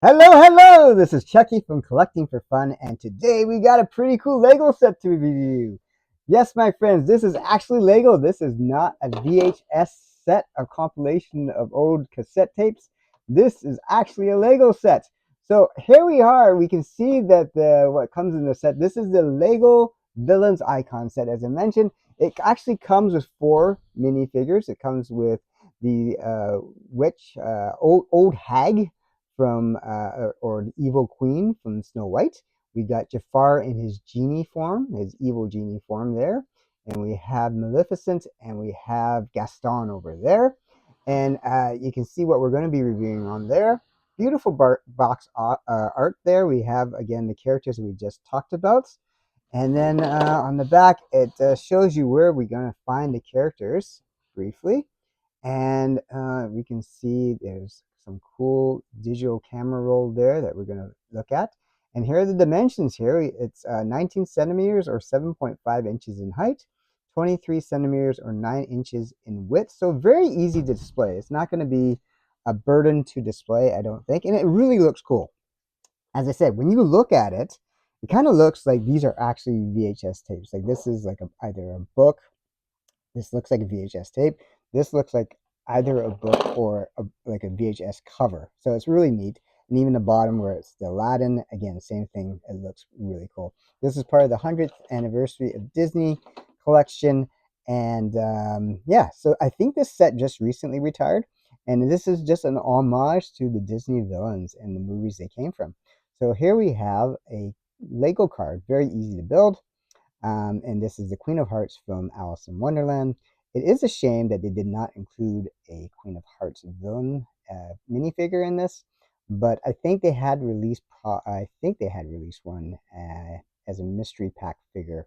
Hello! This is Chucky from Collecting for Fun, and today we got a pretty cool Lego set to review. Yes, my friends, this is actually Lego. This is not a VHS set, a compilation of old cassette tapes. This is actually a Lego set. So here we are. We can see that what comes in the set. This is the Lego Villains Icon set. As I mentioned, it actually comes with 4 minifigures. It comes with the witch, old hag from or the evil queen from Snow White. We got Jafar in his genie form, his evil genie form there. And we have Maleficent and we have Gaston over there. And you can see what we're going to be reviewing on there. Beautiful box art there. We have, again, the characters we just talked about. And then on the back, it shows you where we're going to find the characters briefly. And we can see there's some cool digital camera roll there that we're going to look at. And here are the dimensions here. It's 19 centimeters or 7.5 inches in height, 23 centimeters or 9 inches in width. So very easy to display. It's not going to be a burden to display, I don't think. And it really looks cool. As I said, when you look at it, it kind of looks like these are actually VHS tapes. Like this is like either a book. This looks like a VHS tape. This looks like either a book or like a VHS cover. So it's really neat. And even the bottom where it's the Aladdin, again, same thing. It looks really cool. This is part of the 100th anniversary of Disney collection. And yeah, so I think this set just recently retired. And this is just an homage to the Disney villains and the movies they came from. So here we have a Lego card, very easy to build. And this is the Queen of Hearts from Alice in Wonderland. It is a shame that they did not include a Queen of Hearts villain minifigure in this, but I think they had released. I think they had released one as a mystery pack figure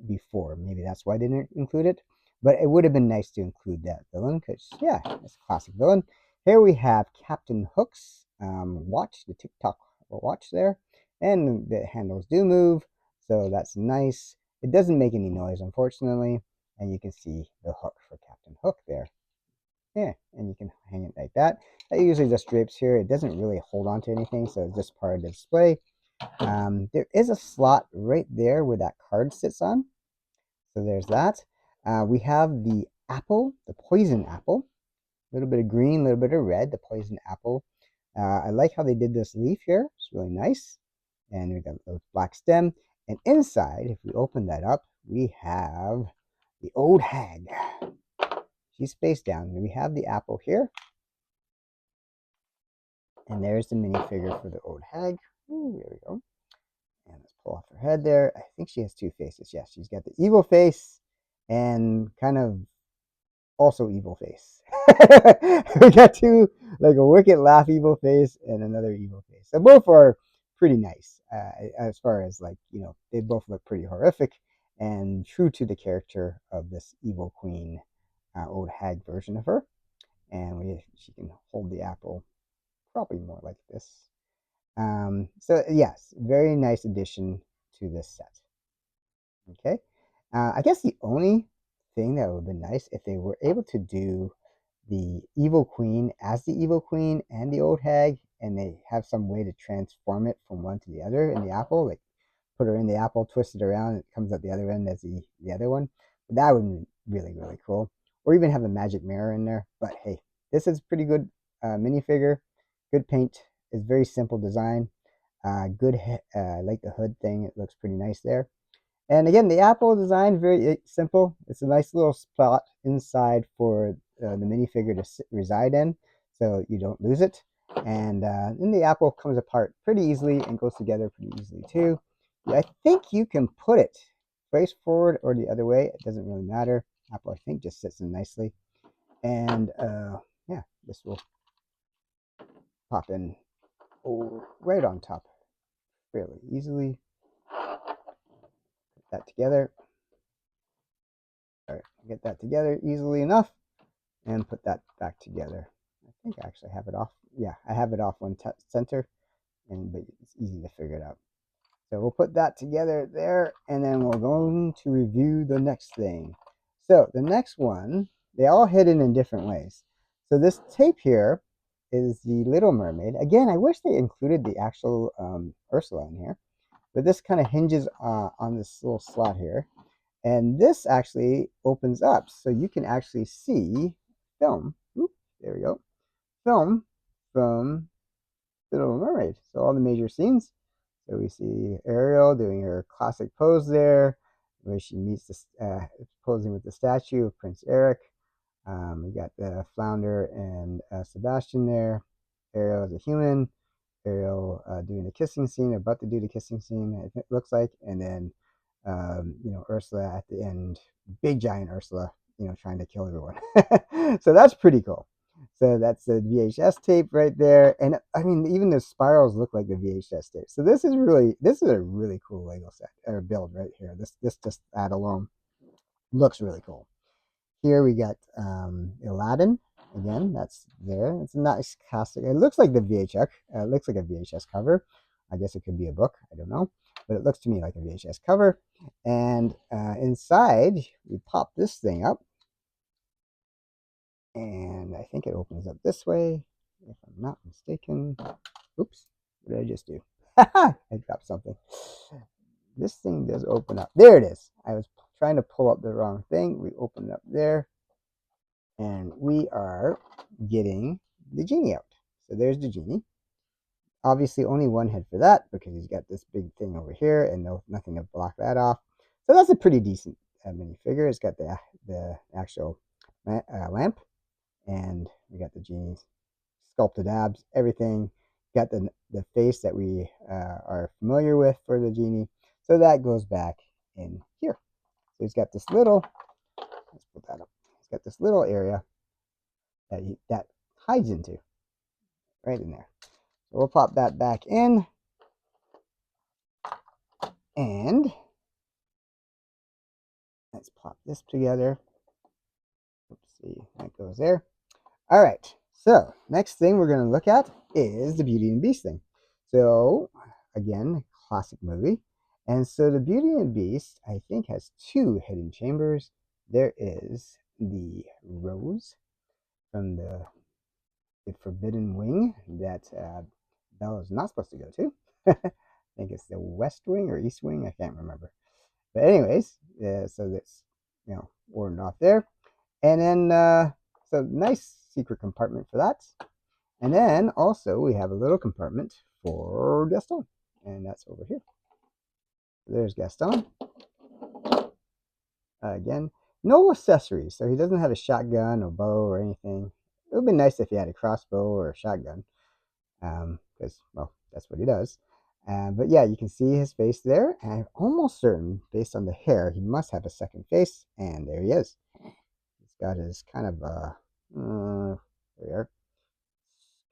before. Maybe that's why they didn't include it. But it would have been nice to include that villain because yeah, it's a classic villain. Here we have Captain Hook's watch, the TikTok watch there, and the handles do move. So that's nice. It doesn't make any noise, unfortunately. And you can see the hook for Captain Hook there. Yeah, and you can hang it like that. That usually just drapes here. It doesn't really hold on to anything, so it's just part of the display. There is a slot right there where that card sits on. So there's that. We have the apple, the poison apple. A little bit of green, a little bit of red, the poison apple. I like how they did this leaf here. It's really nice. And we got a black stem. And inside, if we open that up, we have the old hag. She's face down. We have the apple here. And there's the minifigure for the old hag. Ooh, there we go. And let's pull off her head there. I think she has 2 faces. Yes, she's got the evil face and kind of also evil face. We got 2, like a wicked laugh evil face and another evil face. So both are pretty nice as far as like, they both look pretty horrific and true to the character of this evil queen, old hag version of her. And she can hold the apple probably more like this. So yes, very nice addition to this set. Okay. I guess the only thing that would have been nice if they were able to do the evil queen as the evil queen and the old hag, and they have some way to transform it from one to the other in the apple, like put her in the apple, twist it around, it comes out the other end as the other one. But that would be really, really cool. Or even have a magic mirror in there. But hey, this is pretty good minifigure, good paint. It's very simple design. Good, like the hood thing, it looks pretty nice there. And again, the apple design, very simple. It's a nice little spot inside for the minifigure to reside in, so you don't lose it. And then the apple comes apart pretty easily and goes together pretty easily too. Yeah, I think you can put it face forward or the other way. It doesn't really matter. Apple, I think, just sits in nicely. And yeah, this will pop in right on top fairly easily. Put that together. All right, get that together easily enough and put that back together. I think I actually have it off. Yeah, I have it off one center, but it's easy to figure it out. So we'll put that together there, and then we're going to review the next thing. So the next one, they all hidden in different ways. So this tape here is the Little Mermaid. Again, I wish they included the actual Ursula in here, but this kind of hinges on this little slot here. And this actually opens up so you can actually see film. Oop, there we go. Film from The Little Mermaid. So all the major scenes. So we see Ariel doing her classic pose there, where she meets posing with the statue of Prince Eric. We got the Flounder and Sebastian there. Ariel as a human. Ariel doing the kissing scene, about to do the kissing scene, it looks like, and then Ursula at the end, big giant Ursula, trying to kill everyone. So that's pretty cool. So that's the VHS tape right there, and I mean, even the spirals look like the VHS tape. So this is a really cool Lego set or build right here. This just that alone looks really cool. Here we got Aladdin. Again, that's there. It's a nice classic. It looks like the VHS. It looks like a VHS cover. I guess it could be a book. I don't know. But it looks to me like a VHS cover. And inside, we pop this thing up. And I think it opens up this way, if I'm not mistaken. Oops. What did I just do? I dropped something. This thing does open up. There it is. I was trying to pull up the wrong thing. We open it up there. And we are getting the genie out. So there's the genie. Obviously, only one head for that because he's got this big thing over here and nothing to block that off. So that's a pretty decent minifigure. It's got the actual lamp, and we got the genie's sculpted abs, everything. Got the face that we are familiar with for the genie. So that goes back in here. So he's got this little, let's put that up. He's got this little area that hides into right in there. So we'll pop that back in, and let's plop this together. Let's see, that goes there. All right, so next thing we're going to look at is the Beauty and Beast thing. So again, classic movie. And so the Beauty and Beast, I think, has two hidden chambers. There is the rose from the Forbidden Wing that Belle is not supposed to go to. I think it's the West Wing or East Wing. I can't remember. But anyways, so that's warding off there. And then so nice secret compartment for that. And then also we have a little compartment for Gaston, and that's over here. There's Gaston. Again, no accessories, so he doesn't have a shotgun or bow or anything. It would be nice if he had a crossbow or a shotgun, because, well, that's what he does. But yeah, you can see his face there, and I'm almost certain, based on the hair, he must have a second face, and there he is. He's got his kind of, there,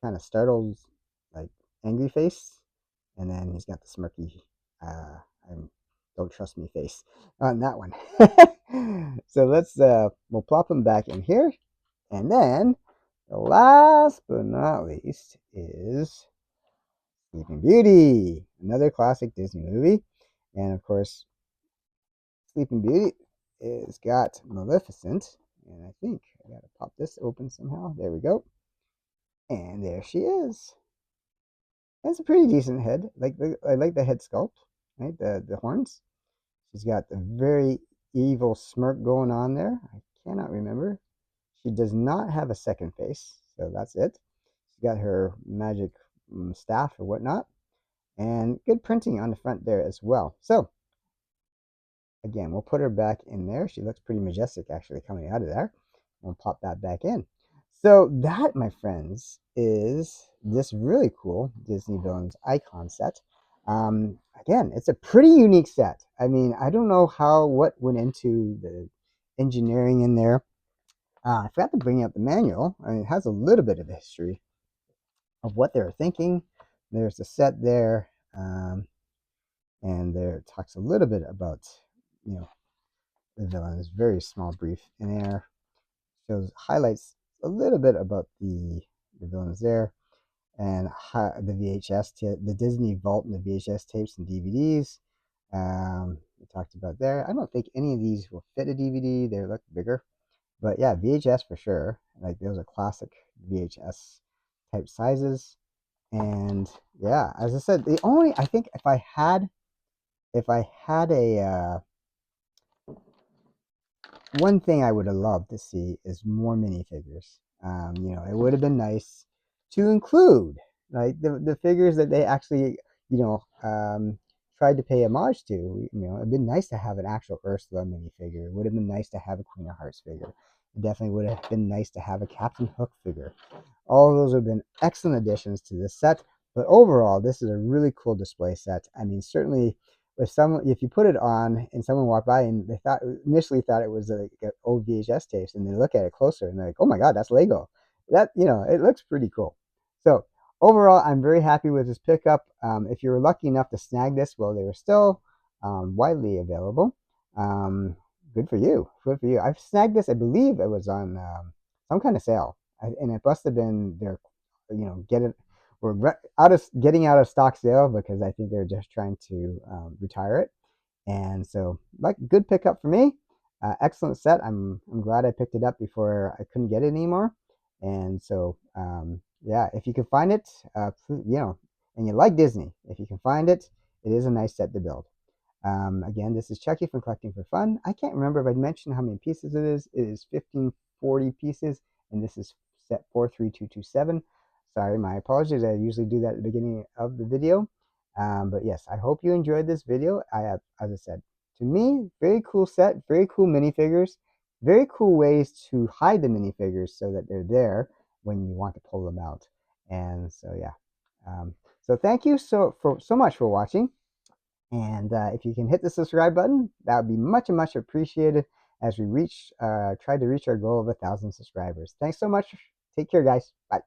kind of startled, like, angry face, and then he's got the smirky, don't trust me face on that one. So we'll plop him back in here, and then the last but not least is Sleeping Beauty, another classic Disney movie. And of course, Sleeping Beauty is got Maleficent, and I think I gotta pop this open somehow. There we go, and there she is. That's a pretty decent head. I like the head sculpt, right? The horns. She's got the very evil smirk going on there. I cannot remember. She does not have a second face, so that's it. She's got her magic staff or whatnot, and good printing on the front there as well. So again, we'll put her back in there. She looks pretty majestic actually coming out of there. We'll pop that back in. So that, my friends, is this really cool Disney Villains icon set. Again, it's a pretty unique set. I mean, I don't know what went into the engineering in there. I forgot to bring out the manual. I mean, it has a little bit of a history of what they were thinking. There's the set there, and there it talks a little bit about, the villains. Very small brief in there. Shows highlights a little bit about the villains there, and the VHS, the Disney Vault, and the VHS tapes and DVDs. We talked about there. I don't think any of these will fit a DVD. They look bigger, but yeah, VHS for sure. Like those are classic VHS type sizes. And yeah, as I said, the only, I think if I had a one thing I would have loved to see is more minifigures. It would have been nice to include like the figures that they actually, you know, um, tried to pay homage to. It'd been nice to have an actual Ursula minifigure. It would have been nice to have a Queen of Hearts figure. It definitely would have been nice to have a Captain Hook figure. All of those have been excellent additions to this set. But overall, this is a really cool display set. I mean, certainly if you put it on and someone walked by and they initially thought it was like an old VHS tapes, and they look at it closer and they're like, oh my god, that's Lego. That, it looks pretty cool. So overall, I'm very happy with this pickup. If you were lucky enough to snag this while they were still widely available, good for you. Good for you. I've snagged this. I believe it was on some kind of sale, and it must have been their, get it. We're getting out of stock sale, because I think they're just trying to retire it. And so, like, good pickup for me. Excellent set. I'm glad I picked it up before I couldn't get it anymore. And so, yeah, if you can find it, and you like Disney, if you can find it, it is a nice set to build. Again, this is Chucky from Collecting for Fun. I can't remember if I mentioned how many pieces it is. It is 1540 pieces, and this is set 43227. Sorry, my apologies. I usually do that at the beginning of the video. But yes, I hope you enjoyed this video. I have, as I said, to me, very cool set, very cool minifigures, very cool ways to hide the minifigures so that they're there when you want to pull them out. And so, yeah. So thank you so much for watching. And if you can hit the subscribe button, that would be much, much appreciated as we try to reach our goal of 1,000 subscribers. Thanks so much. Take care, guys. Bye.